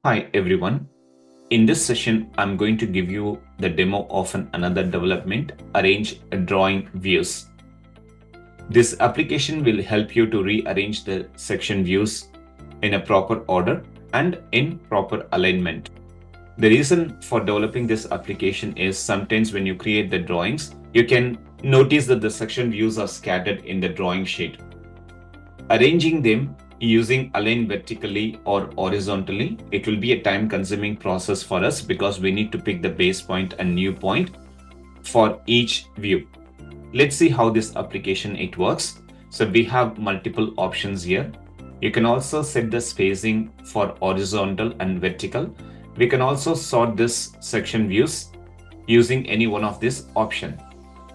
Hi everyone. In this session, I'm going to give you the demo of another development, arrange drawing views. This application will help you to rearrange the section views in a proper order and in proper alignment. The reason for developing this application is sometimes when you create the drawings, you can notice that the section views are scattered in the drawing sheet. Arranging them using align vertically or horizontally, it will be a time consuming process for us because we need to pick the base point and new point for each view. Let's see how this application it works. So we have multiple options here. You can also set the spacing for horizontal and vertical. We can also sort this section views using any one of this option.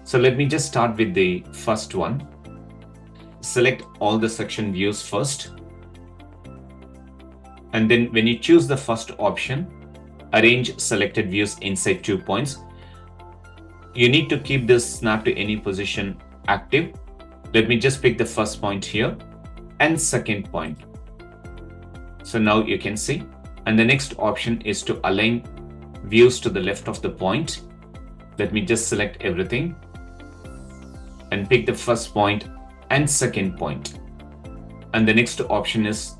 So let me just start with the first one. Select all the section views first. And then when you choose the first option, arrange selected views inside 2 points. You need to keep this snap to any position active. Let me just pick the first point here and second point. So now you can see. And the next option is to align views to the left of the point. Let me just select everything and pick the first point and second point. And the next option is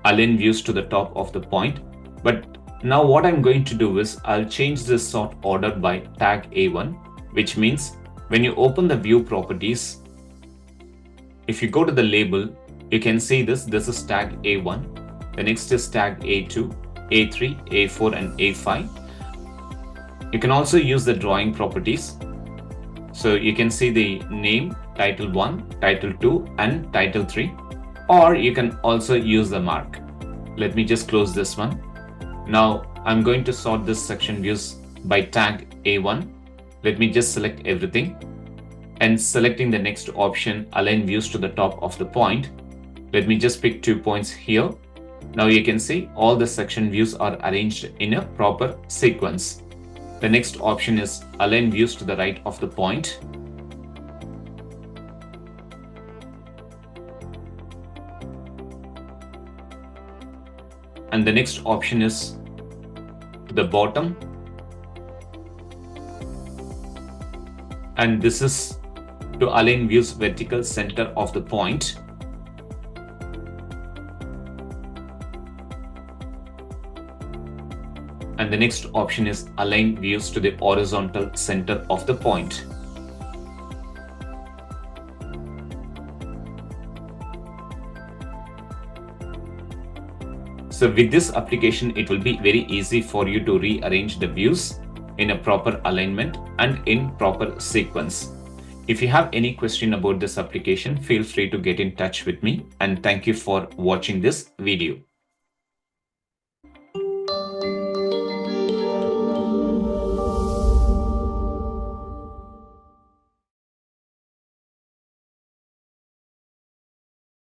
align views to the top of the point. But now what I'm going to do is I'll change this sort order by tag A1, which means when you open the view properties, if you go to the label, you can see this is tag A1. The next is tag A2, A3, A4 and A5. You can also use the drawing properties. So you can see the name, title 1, title 2 and title 3, or you can also use the mark. Let me just close this one. Now I'm going to sort this section views by tag A1. Let me just select everything and selecting the next option, align views to the top of the point. Let me just pick 2 points here. Now you can see all the section views are arranged in a proper sequence. The next option is align views to the right of the point. And the next option is to the bottom. And this is to align views vertical center of the point. And the next option is align views to the horizontal center of the point. So with this application, it will be very easy for you to rearrange the views in a proper alignment and in proper sequence. If you have any question about this application, feel free to get in touch with me, and thank you for watching this video.